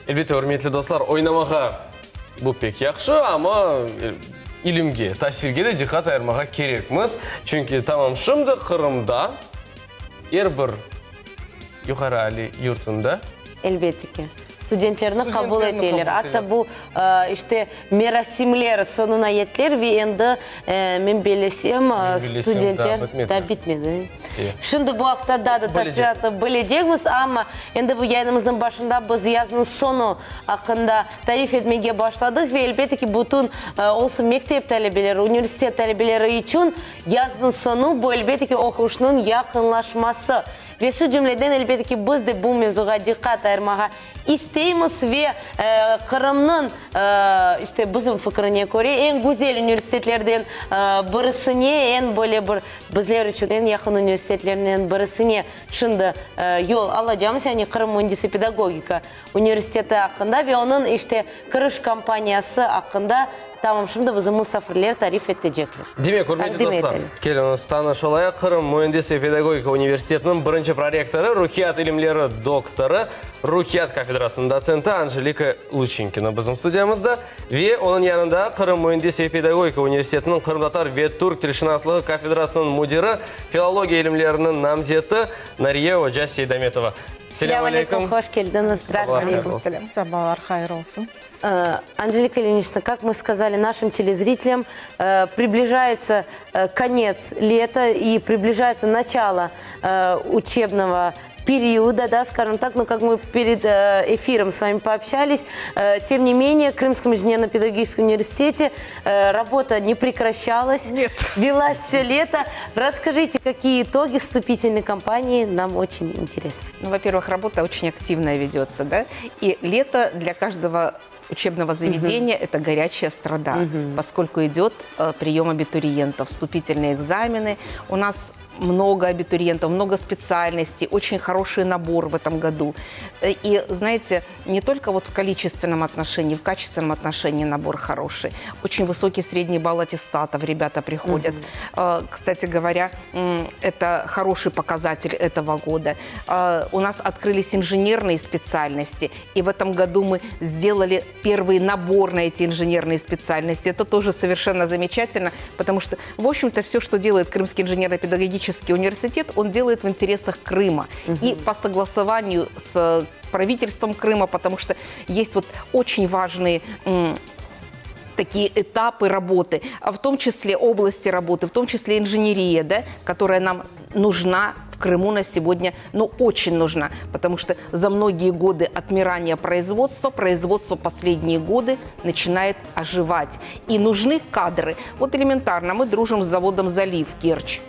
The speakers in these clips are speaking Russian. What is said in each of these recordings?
Elbette, hürmetli dostlar, oynamağa bu pek yaxşı, ama ilimge, tasirge de dikkat ayırmağa gerekmiz. Çünkü tamam şimdi Kırım'da, bir yukarı Ali yurtunda Elbette ki. Studentlerini kabul edilir. Hatta bu işte merasimler sonuna yetilir ve endi men bilesem studentler da bitmedi. Şimdi bu hafta da tasarrufı bileceğimiz ama endi bu yayınımızın başında biz yazının sonu hakkında tarif etmeye başladık ve elbette ki bütün olsun mektep talebeleri, üniversite talebeleri için yazının sonu bu elbette ki okuşunun yakınlaşması. Ve şu cümleden elbette ki biz de bu mevzuya dikkat ayırmağa isteyimiz ve Kırım'ın işte bizim fikrine göre en güzel üniversitelerden birisine, en böyle bizler için en yakın üniversitelerinden birisine şimdi yol alacağımız, yani Kırım Mühendisliği Pedagogika Üniversitesi hakkında ve onun işte kırış kampanyası hakkında tamam şimdi bizim misafirler tarif edecekler. Demek, hürmetli dostlar, keliniz tanış olarak Kırım Mühendisliği Pedagogika Üniversitesi'nin birinci prorektoru, ruhiyat ilimleri doktoru, ruhiyat kafedrasının doçenti Anjelika Luchinkina bizim stüdyamızda ve onun yanında Kırım Mühendisliği Pedagogika Üniversitesi'nin Kırım Tatar ve Türk Tilşinaslığı kafedrasının müdiri, filologiya ilimlerinin namzeti Nariye Hoca Seydametova. Selamun aleyküm, hoş geldiniz. Здравствуйте. Sabahlar hayır olsun. Анжелика Ильинична, как мы сказали нашим телезрителям, приближается конец лета и приближается начало учебного периода, да, скажем так, но как мы перед эфиром с вами пообщались, тем не менее, в Крымском инженерно-педагогическом университете работа не прекращалась, велась все лето. Расскажите, какие итоги вступительной кампании, нам очень интересно. Ну, во-первых, работа очень активная ведется, да, и лето для каждого учебного заведения это горячая страда, поскольку идет прием абитуриентов, вступительные экзамены. У нас много абитуриентов, много специальностей, очень хороший набор в этом году. И, знаете, не только вот в количественном отношении, в качественном отношении набор хороший. Очень высокий средний балл аттестатов ребята приходят. Кстати говоря, это хороший показатель этого года. У нас открылись инженерные специальности, и в этом году мы сделали первый набор на эти инженерные специальности. Это тоже совершенно замечательно, потому что, в общем-то, все, что делает Крымский инженерно-педагогический университет, он делает в интересах Крыма. И по согласованию с правительством Крыма, потому что есть вот очень важные такие этапы работы, в том числе области работы, в том числе инженерия, да, которая нам нужна в Крыму на сегодня, ну, очень нужна, потому что за многие годы отмирания производства последние годы начинает оживать. И нужны кадры. Вот элементарно, мы дружим с заводом «Залив» Керчь.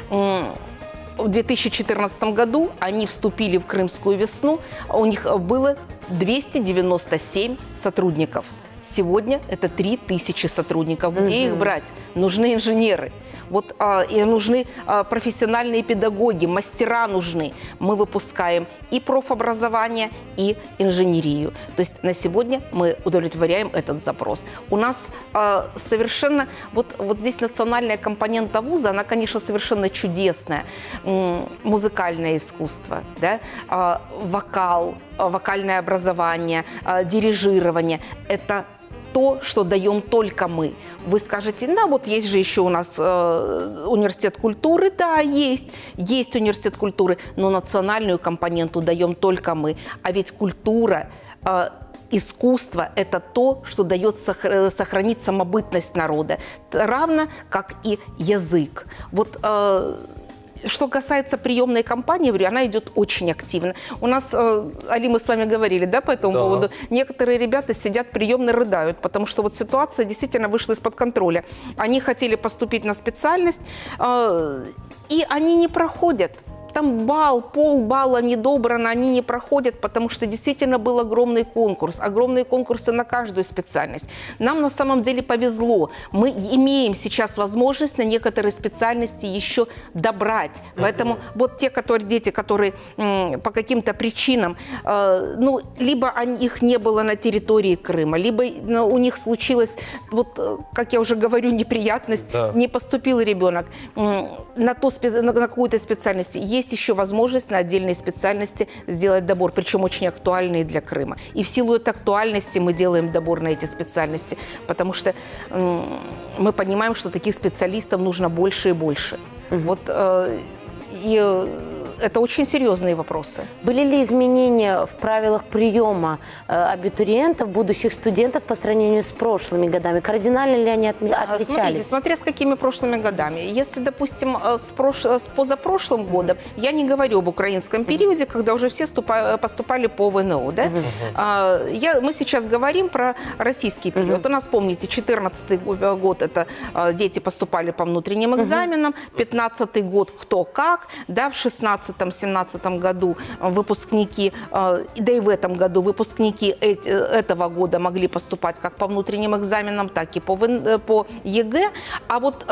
В 2014 году они вступили в Крымскую весну, у них было 297 сотрудников. Сегодня это 3000 сотрудников. Где их брать? Нужны инженеры. Вот, и нужны профессиональные педагоги, мастера нужны. Мы выпускаем и профобразование, и инженерию. То есть на сегодня мы удовлетворяем этот запрос. У нас совершенно, вот здесь национальная компонента вуза, она, конечно, совершенно чудесная. Музыкальное искусство, да? Вокал, вокальное образование, дирижирование – это то, что даем только мы. Вы скажете, да, вот есть же еще у нас университет культуры. Да, есть университет культуры, но национальную компоненту даем только мы. А ведь культура, искусство – это то, что дает сохранить самобытность народа, равно как и язык. Вот что касается приемной кампании, она идет очень активно. У нас, Али, мы с вами говорили, да, по этому поводу. Некоторые ребята сидят приемно рыдают, потому что вот ситуация действительно вышла из-под контроля. Они хотели поступить на специальность, и они не проходят. Там балл, полбалла недобрано, они не проходят, потому что действительно был огромный конкурс. Огромные конкурсы на каждую специальность. Нам на самом деле повезло. Мы имеем сейчас возможность на некоторые специальности еще добрать. Поэтому вот те дети, которые по каким-то причинам, ну, либо их не было на территории Крыма, либо у них случилась, вот, как я уже говорю, неприятность, не поступил ребенок на какую-то специальность. Есть есть еще возможность на отдельные специальности сделать добор, причем очень актуальные для Крыма. И в силу этой актуальности мы делаем добор на эти специальности, потому что мы понимаем, что таких специалистов нужно больше и больше. Вот, и это очень серьезные вопросы. Были ли изменения в правилах приема абитуриентов, будущих студентов по сравнению с прошлыми годами? Кардинально ли они отличались? Смотрите, смотря с какими прошлыми годами. Если, допустим, с позапрошлым годом, я не говорю об украинском периоде, когда уже все поступали по ВНО. Да? Мы сейчас говорим про российский период. У нас, помните, 2014 год, это дети поступали по внутренним экзаменам, 2015 год кто как, да, в 2016-2017 году выпускники, да и в этом году выпускники этого года могли поступать как по внутренним экзаменам, так и по ЕГЭ. А вот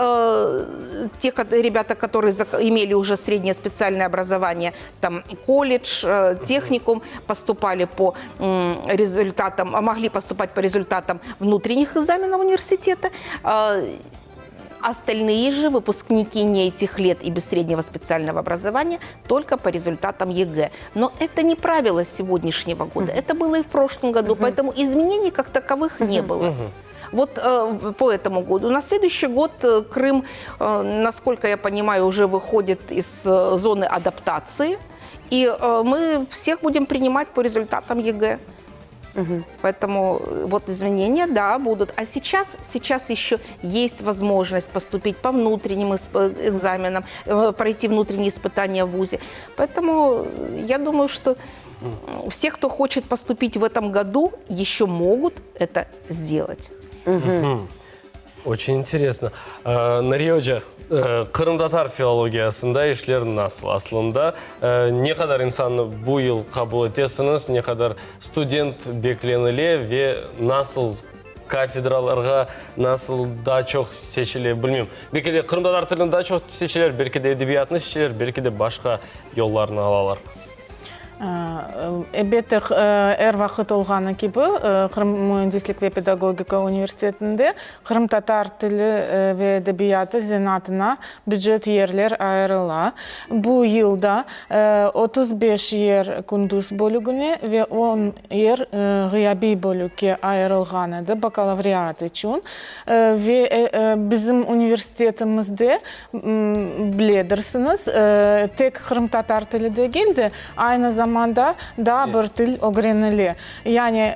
те ребята, которые имели уже среднее специальное образование, там колледж, техникум, поступали по результатам, могли поступать по результатам внутренних экзаменов университета. Остальные же выпускники не этих лет и без среднего специального образования только по результатам ЕГЭ. Но это не правило сегодняшнего года. Это было и в прошлом году, поэтому изменений как таковых не было. Вот по этому году. На следующий год Крым, насколько я понимаю, уже выходит из зоны адаптации. И мы всех будем принимать по результатам ЕГЭ. Поэтому вот изменения, да, будут. А сейчас еще есть возможность поступить по внутренним экзаменам, пройти внутренние испытания в ВУЗе. Поэтому я думаю, что все, кто хочет поступить в этом году, еще могут это сделать. Очень интересно. Нариоджа, Кырым-татар филологиясында ишлер насыл. Аслында не кадар инсанны бу ел кабыл этесiniz, не кадар студент бекленіле ве насыл кафедраларға насыл да чоқ сечіле, білмеймін. Белкеде Кырым-татар тілін да чоқ сечілер, белкеде эдебиятны сечілер, белкеде башқа yollarını алалар. Эбетек әр вақыт олғаны кебі Қырым Mühendislik ve Pedagogika Üniversitesi'nde Kırım Tatar Tili ve Edebiyatı Zenatına büdjet yerler ayrıla. Bu yılda 35 yer kunduz bölüğüne ve 10 yer gıyabi bölüğe ayrılğanıdır bakalavriat için. Ve bizim üniversitetimizde bilirsiniz tek Kırım Tatar Tili de geldi. Aynı zamanda da bir dil öğrenili. Yani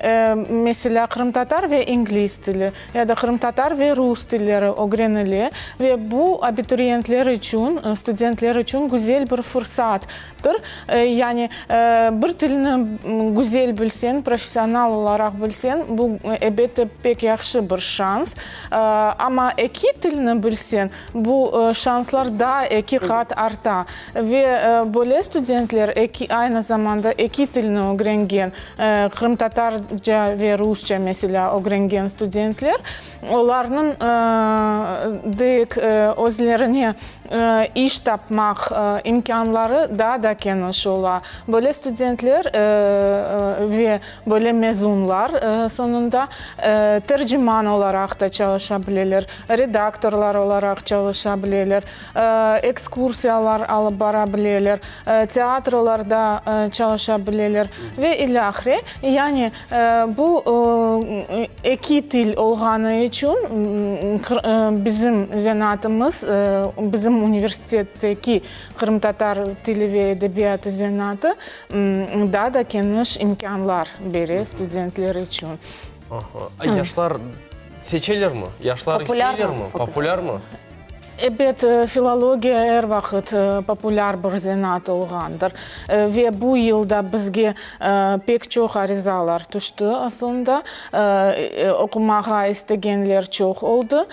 mesela Kırım Tatar ve İngiliz dili ya da Kırım Tatar ve Rus dilleri öğrenili ve bu abituriyentler için, studentler için güzel bir fırsattır. Yani bir dilini güzel bilsen, profesyonel olarak bilsen, bu elbette pek yaxşı bir şans. Ama iki dilini bilsen, bu şanslar da iki kat artar. Ve böyle studentler aynı zamanda iki dilini öğrengen, Kırım Tatarca ve Rusça mesela öğrengen studentler, onların deyik özlerine iş tapmak imkanları daha da geniş ola. Böyle studentler ve böyle mezunlar sonunda tercüman olarak da çalışabilirler, redaktörler olarak çalışabilirler, ekskursiyalar alıp barabilirler, tiyatrolarda çalışabilirler ve ilahire. Yani bu iki dil olğanı için bizim zenatımız, bizim üniversitetteki Kırım Tatar Dili ve Edebiyatı Zenatı daha da geniş imkanlar verir studentler için. Yaşlar seçilir mi? Yaşlar isteyilir mi? Popüler mi? Evet, filologiya her vakit popüler bir zenat olğandır ve bu yılda bizge pek çok arizalar düştü aslında. Okumağa isteyenler çok oldu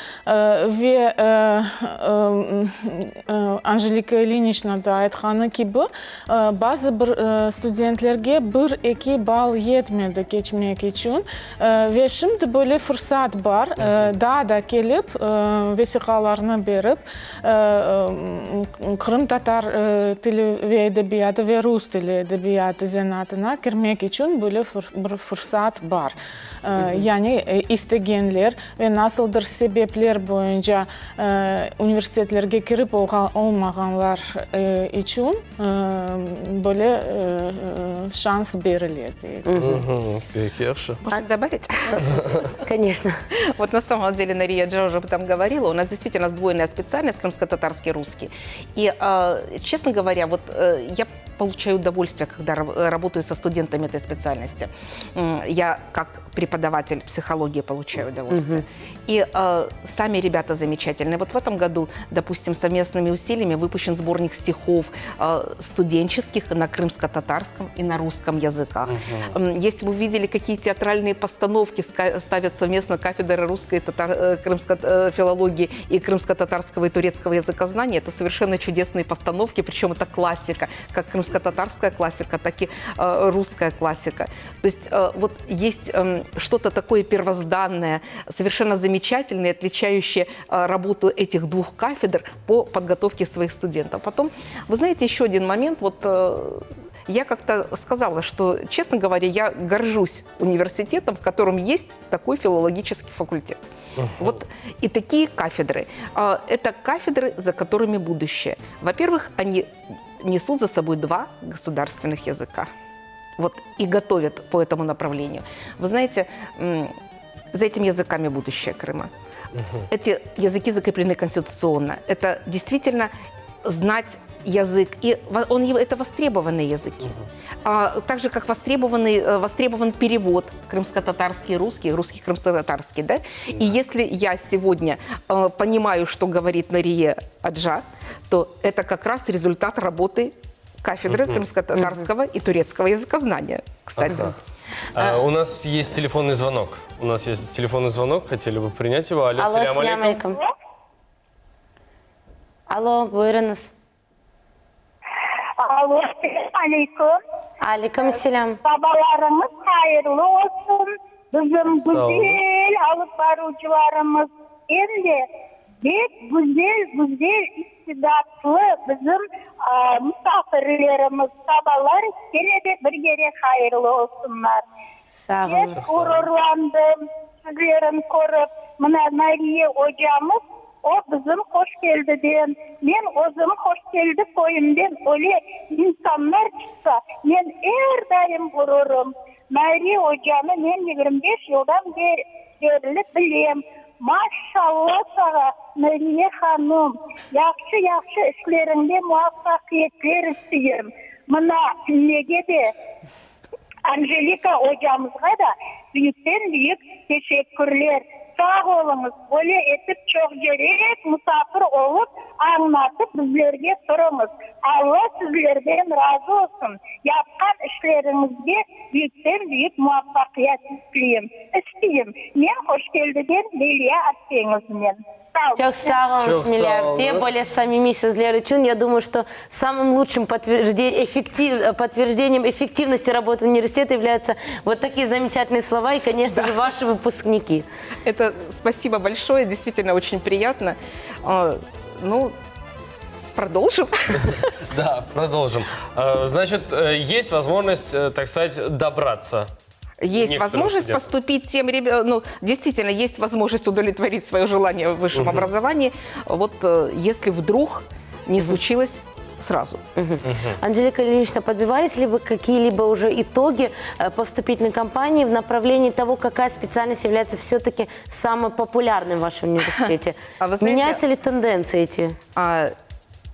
ve Angelika Ilyinichna da aytqаны gibi bazı bir studentlerge 1-2 bal yetmedi geçmek için ve şimdi böyle fırsat var. Daha da gelip vesikalarını verip бөліп, Қырым татар тілі ве әдебияты ве рус тілі әдебияты зенатына кірмек үшін бөліп бір фұрсат бар. Яғни істегенлер ве насылдыр себеплер бойынша университетлерге кіріп olmağanlar için böyle шанс беріледі. Пeki, yaxşı. Можно добавить? Конечно. Вот на самом деле Нария Джа уже об этом говорила. У нас действительно сдвоенная специальность крымско-татарский русский. И, честно говоря, вот я получаю удовольствие, когда работаю со студентами этой специальности. Я как преподаватель психологии получаю удовольствие. И сами ребята замечательные. Вот в этом году, допустим, совместными усилиями выпущен сборник стихов студенческих на крымско-татарском и на русском языках. Если вы видели, какие театральные постановки ставят совместно кафедры русской крымской филологии и крымско-татарского и турецкого языкознания, это совершенно чудесные постановки, причем это классика, как крымско-татарская классика, так и русская классика. То есть вот есть что-то такое первозданное, совершенно замечательное, отличающее работу этих двух кафедр по подготовке своих студентов. Потом, вы знаете, еще один момент, вот я как-то сказала, что, честно говоря, я горжусь университетом, в котором есть такой филологический факультет. Вот и такие кафедры. Это кафедры, за которыми будущее. Во-первых, они несут за собой два государственных языка. Вот, и готовят по этому направлению. Вы знаете, за этими языками будущее Крыма. Эти языки закреплены конституционно. Это действительно знать язык, и это востребованные языки. Так же, как востребован перевод крымско-татарский, русский крымско-татарский. Да? И если я сегодня понимаю, что говорит Нария Аджа, то это как раз результат работы кафедры крымско-татарского и турецкого языкознания, кстати. У нас есть телефонный звонок. Хотели бы принять его. Алло, Ассаляму алейкум. Алло, buyurunuz. Alo, aleyküm. Aleyküm selam. Babalarımız hayırlı olsun. Bizim güzel alıp barucularımız. Şimdi güzel istidatlı bizim misafirlerimiz, babalar gene de bir kere hayırlı olsunlar. Sağ Ben olun. gururlandım. Sizlerin korup, Nariye hocamız o bizim hoş geldi diyen. Men özüm hoş geldi koyumdan öyle insanlar çıksa, men her daim gururum. Nariye hocamı men 25 yıldan beri bileyim. Maşallah sana Nariye hanım. Yaxşı işlerinde muvaffakiyetler isteyim. Mına nege de Angelika hocamızga da büyükten büyük teşekkürler. Sağ olunuz. Böyle etip çok gerek misafir olup anlatıp bizlerge sorunuz. Allah sizlerden razı olsun. Yapkan işlerinizde büyükten büyük muvaffakiyet isteyim. Men hoş geldiden Leyla Akdeniz'den. Çok sağ olun, Çok sağ olun. Тем более самими sizler için. Я думаю, что самым лучшим подтверждением эффективности работы университета являются вот такие замечательные слова и, конечно же, ваши выпускники. Это спасибо большое, действительно очень приятно. Ну, продолжим. Да, продолжим. Значит, есть возможность, так сказать, добраться. Есть возможность поступить тем ребятам, ну, действительно, есть возможность удовлетворить свое желание в высшем образовании, вот если вдруг не случилось сразу. Анжелика Ильинична, подбивались ли вы какие-либо уже итоги по вступительной кампании в направлении того, какая специальность является все-таки самой популярной в вашем университете? Вы знаете, меняются ли тенденции эти?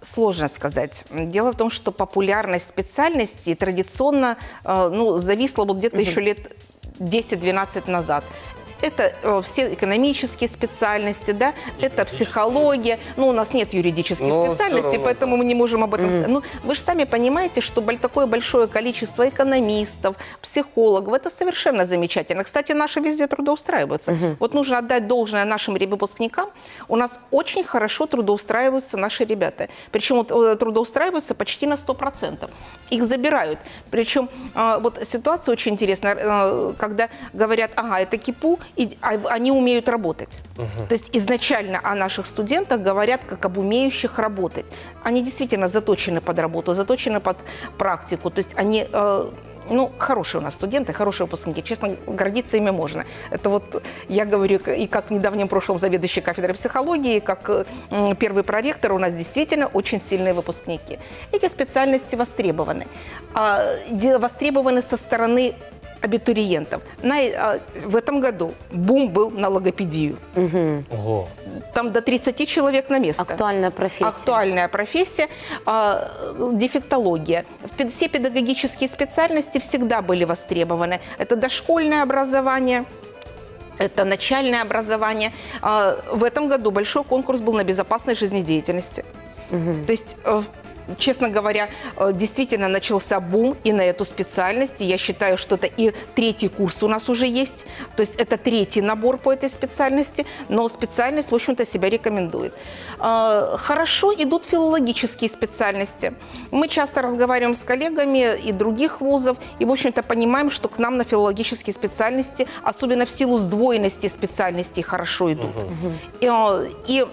Сложно сказать. Дело в том, что популярность специальности традиционно зависла вот где-то еще лет 10-12 назад. Это все экономические специальности, да, это психология. Ну, у нас нет юридических специальностей, поэтому мы не можем об этом сказать. Ну, вы же сами понимаете, что такое большое количество экономистов, психологов. Это совершенно замечательно. Кстати, наши везде трудоустраиваются. Вот нужно отдать должное нашим выпускникам. У нас очень хорошо трудоустраиваются наши ребята. Причем трудоустраиваются почти на 100%. Их забирают. Причем вот ситуация очень интересная, когда говорят, ага, это КИПУ, они умеют работать. То есть изначально о наших студентах говорят как об умеющих работать. Они действительно заточены под работу, заточены под практику. То есть они... хорошие у нас студенты, хорошие выпускники. Честно, гордиться ими можно. Это вот я говорю и как в недавнем прошлом заведующий кафедрой психологии, как первый проректор, у нас действительно очень сильные выпускники. Эти специальности востребованы. Востребованы со стороны абитуриентов. В этом году бум был на логопедию. Ого. Там до 30 человек на место. Актуальная профессия. Актуальная профессия. Дефектология. Все педагогические специальности всегда были востребованы. Это дошкольное образование, это начальное образование. В этом году большой конкурс был на безопасность жизнедеятельности. То есть... Честно говоря, действительно начался бум и на эту специальность. Я считаю, что это и третий курс у нас уже есть. То есть это третий набор по этой специальности, но специальность, в общем-то, себя рекомендует. Хорошо идут филологические специальности. Мы часто разговариваем с коллегами и других вузов, и, в общем-то, понимаем, что к нам на филологические специальности, особенно в силу сдвоенности специальностей, хорошо идут. И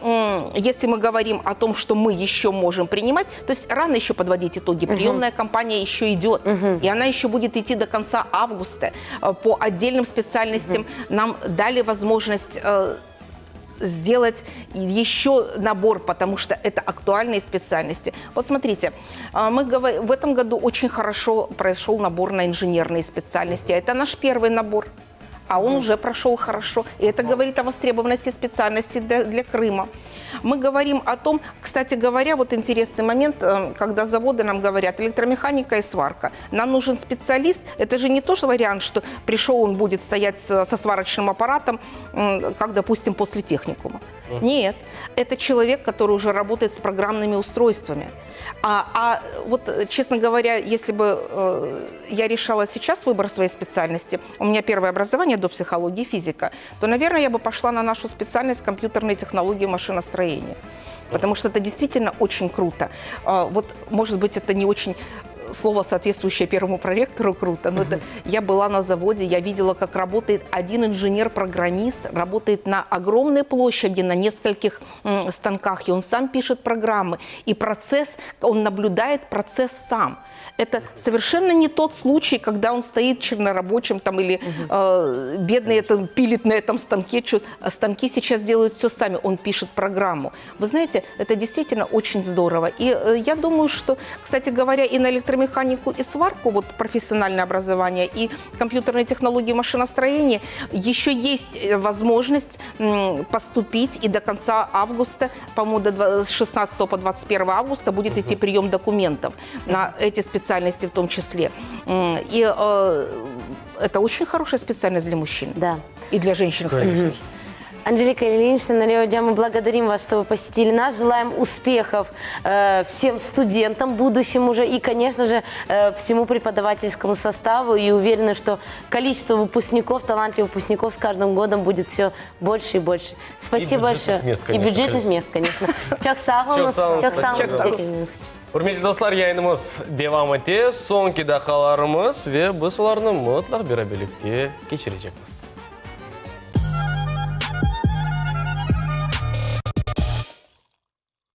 если мы говорим о том, что мы еще можем принимать, то есть рано еще подводить итоги. Приемная кампания еще идет, и она еще будет идти до конца августа. По отдельным специальностям нам дали возможность сделать еще набор, потому что это актуальные специальности. Вот смотрите, в этом году очень хорошо прошел набор на инженерные специальности. Это наш первый набор. А он уже прошел хорошо. И это говорит о востребованности специальности для Крыма. Мы говорим о том, кстати говоря, вот интересный момент, когда заводы нам говорят, электромеханика и сварка. Нам нужен специалист. Это же не тот вариант, что пришел, он будет стоять со сварочным аппаратом, как, допустим, после техникума. Нет, это человек, который уже работает с программными устройствами. Вот, честно говоря, если бы я решала сейчас выбор своей специальности, у меня первое образование до психологии, физика, то, наверное, я бы пошла на нашу специальность компьютерные технологии машиностроения. Потому что это действительно очень круто. Вот, может быть, это не очень... Слово, соответствующее первому проректору, круто. Но это, я была на заводе, я видела, как работает один инженер-программист, работает на огромной площади, на нескольких станках, и он сам пишет программы. И процесс, он наблюдает процесс сам. Это совершенно не тот случай, когда он стоит чернорабочим там, или бедный это, пилит на этом станке. Станки сейчас делают все сами, он пишет программу. Вы знаете, это действительно очень здорово. И я думаю, что, кстати говоря, и на электромеханику, и сварку, вот профессиональное образование, и компьютерные технологии машиностроения, еще есть возможность поступить, и до конца августа, по-моему, с 16 по 21 августа будет идти прием документов на эти специальности в том числе. И это очень хорошая специальность для мужчин. Да. И для женщин, конечно. Анжелика Ильинична, Налеодя, мы благодарим вас, что вы посетили нас. Желаем успехов всем студентам, будущим уже, и, конечно же, всему преподавательскому составу. И уверены, что количество выпускников, талантливых выпускников с каждым годом будет все больше и больше. Спасибо большое. Мест, и бюджетных мест, конечно. Чок сағымыз. Құрметті достар, яйынымыз девам ете, соңғы дақаларымыз ве біз оларны мұтлақ берабелікте кечірежекпіз.